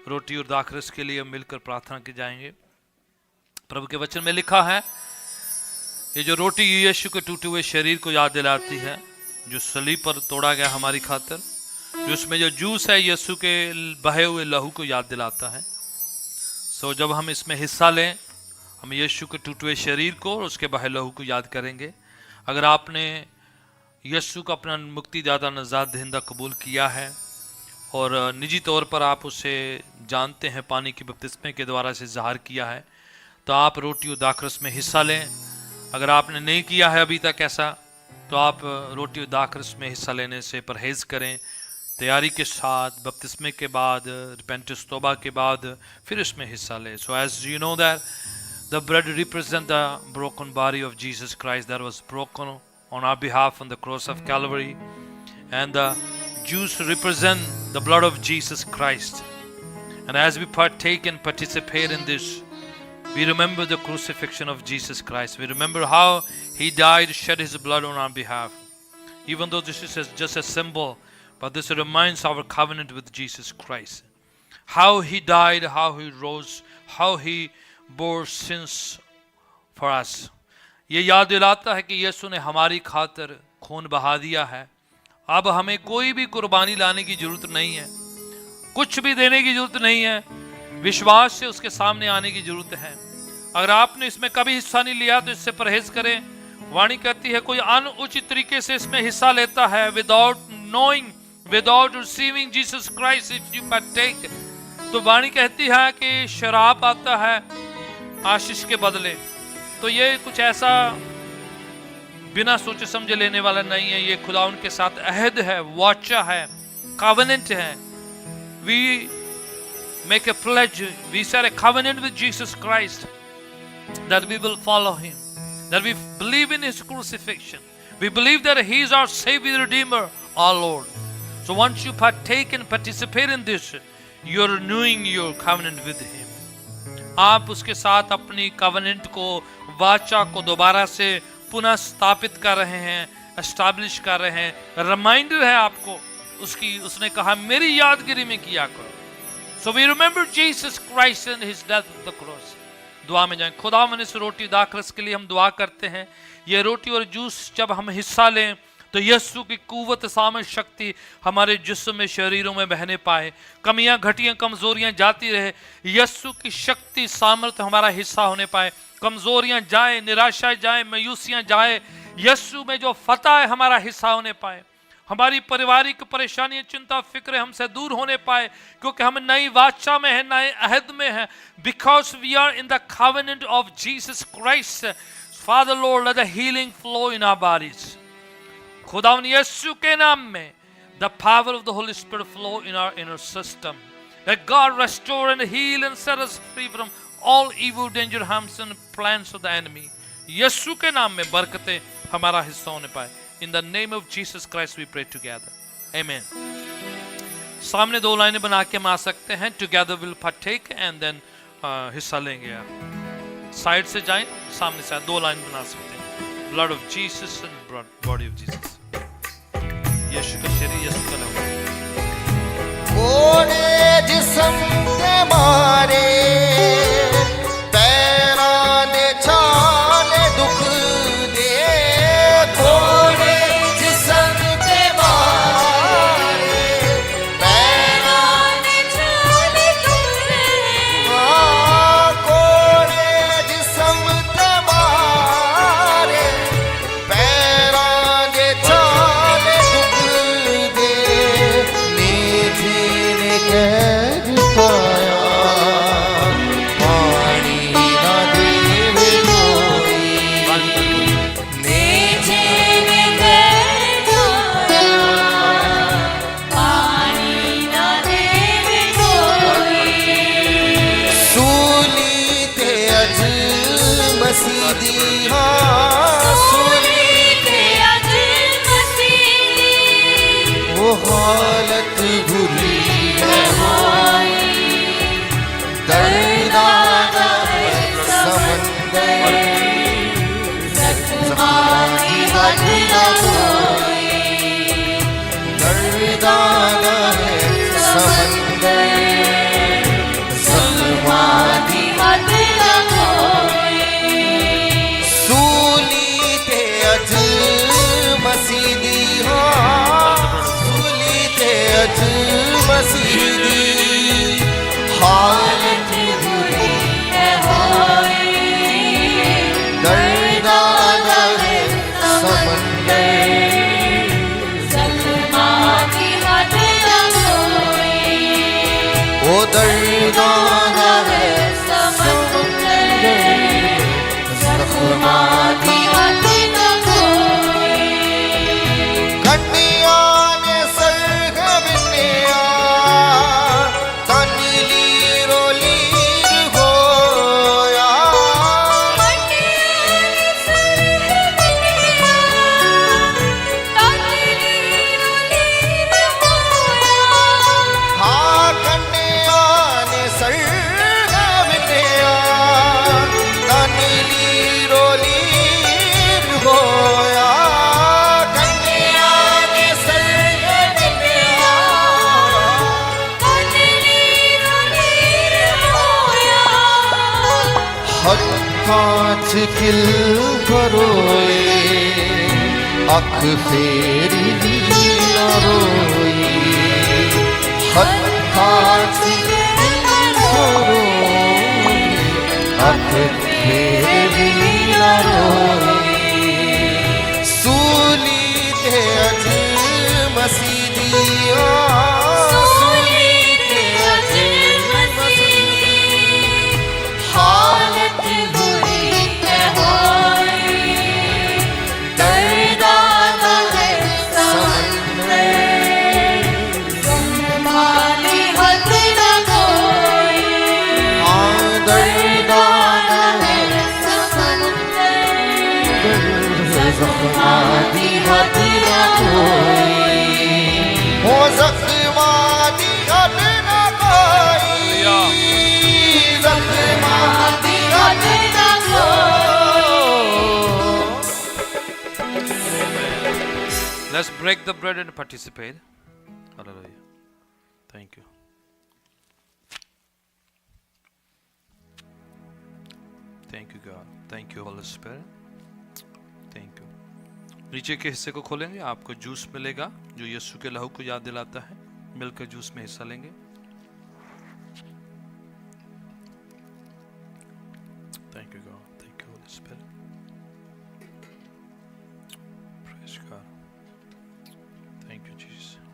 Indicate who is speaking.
Speaker 1: रोटी और दाखरस के लिए मिलकर प्रार्थना की जाएंगे। प्रभु के वचन में लिखा है, ये जो रोटी यीशु के टूटे हुए शरीर को याद दिलाती है, जो सलीब पर तोड़ा गया हमारी खातिर, जो उसमें जो जूस है यीशु के बहे हुए लहू को याद दिलाता है। सो जब हम इसमें हिस्सा लें, हम यीशु के टूटे हुए शरीर को और उसके बहे लहू को याद करेंगे। अगर आपने यीशु को अपना मुक्तिदाता निजात दहिंदा कबूल किया है और निजी तौर पर आप उसे जानते हैं, पानी की बपतिस्मे के द्वारा से ज़ाहिर किया है, तो आप रोटी और दाखरस में हिस्सा लें। अगर आपने नहीं किया है अभी तक ऐसा, तो आप रोटी और दाखरस में हिस्सा लेने से परहेज़ करें। तैयारी के साथ बपतिस्मे के बाद, रिपेंटेंस तौबा के बाद फिर इसमें हिस्सा लें। So as you know that the bread represent the broken body of Jesus Christ that was broken on our behalf on the cross of Calvary, and the juice represent the blood of Jesus Christ. And as we partake and participate in this, we remember the crucifixion of Jesus Christ. We remember how he died, shed his blood on our behalf. Even though this is just a symbol, but this reminds our covenant with Jesus Christ. How he died, how he rose, how he bore sins for us. ये याद दिलाता है कि यीशु ने हमारी खातिर खून बहा दिया है। अब हमें कोई भी कुर्बानी लाने की जरूरत नहीं है, कुछ भी देने की जरूरत नहीं है, विश्वास से उसके सामने आने की जरूरत है। अगर आपने इसमें कभी हिस्सा नहीं लिया तो इससे परहेज करें। वाणी कहती है, कोई अनुचित तरीके से इसमें हिस्सा लेता है, without knowing, without receiving Jesus Christ, if you partake, तो वाणी कहती है कि शराब आता है आशीष के बदले। तो ये कुछ ऐसा बिना सोचे समझे लेने वाला नहीं है। ये खुदा उनके साथ अहद है, वाचा है, कॉवेनेंट है। We make a pledge, we set a covenant with Jesus Christ that we will follow him, that we believe in his crucifixion, we believe that he is our saviour, redeemer, our Lord. So once you partake and participate in this, you are renewing your covenant with him. आप उसके साथ अपनी covenant को, वाचा को दोबारा से पुनः स्थापित कर रहे हैं, एस्टैब्लिश कर रहे हैं। रिमाइंडर है आपको उसकी, उसने कहा मेरी यादगिरी में किया करो। So we remember Jesus Christ and his death on the cross. दुआ में जाएं। खुदावन इस रोटी दाखरस के लिए हम दुआ करते हैं। ये रोटी और जूस जब हम हिस्सा लें तो यीशु की कुव्वत, सामर्थ, शक्ति हमारे जिस्म में, शरीरों में बहने पाए। कमियां, घटियां, कमजोरियां जाती रहे। यीशु की शक्ति, सामर्थ हमारा हिस्सा होने पाए। कमजोरियां जाए, निराशा जाए, मायूसियां जाए। यीशु में जो फतह है हमारा हिस्सा होने पाए। हमारी पारिवारिक परेशानियां, चिंता, फिक्र हमसे दूर होने पाए, क्योंकि हम नई वाचा में है, नए अहद में है। Because we are in the covenant of Jesus Christ, Father Lord, let the healing flow in our bodies. खुदावन यीशु के नाम में the power of the Holy Spirit flow in our inner system. Let God restore and heal and set us free from all evil, danger, harms and plans of the enemy. यीशु के नाम में बरकतें हमारा हिस्सा होने पाए। In the name of Jesus Christ we pray together. Amen. सामने दो लाइनें बना के हम आ सकते हैं। Together we'll partake and then हिस्सा लेंगे आप। साइड से जाएं, सामने से दो लाइन बना सकते हैं। Blood of Jesus and body of Jesus. यीशु का शरीर, यीशु का लहू।
Speaker 2: कोड़े जिस्म ते मारे, पैरां दे छाले दुख दे। कोड़े जिस्म ते मारे, पैरां दे छाले दुख दे। कोड़े जिस्म ते मारे, पैरां दे छाले हालत बुरी है दर्दाना समंदर, जख्मानी बदला दर्दाना है समंदर। ओ दर्दाना है समंदर, जख्मा दी हद न कोई। कंडिया ने सरग बिन्या, तनीली रोलीर होया। हाँ कंडिया ने सरग बिन्या, तनीली रोलीर होया। कंडिया ने सरग बिन्या, हत्थां च किल भरोए, अख फेरी ना रोई। हत्थां च किल भरोए, अख फेरी ना रोई। सूली ते अज मसीदिया, हालत बुरी है होई। दर्दाना है समंदर,
Speaker 3: हद न कोई।
Speaker 2: हाँ दर्दाना है जख्मा दी हद न कोई। हो जख्मा दी हद न कोई। जख्मा दी हद न कोई।
Speaker 1: Let's break the bread and participate. Hallelujah. Thank you. Thank you God. Thank you Holy Spirit. Thank you. नीचे के हिस्से को खोलेंगे, आपको जूस मिलेगा जो यीशु के लहू को याद दिलाता है। मिलकर जूस में हिस्सा लेंगे। Thank you God. Thank you Holy Spirit. Praise God. Thank you Jesus.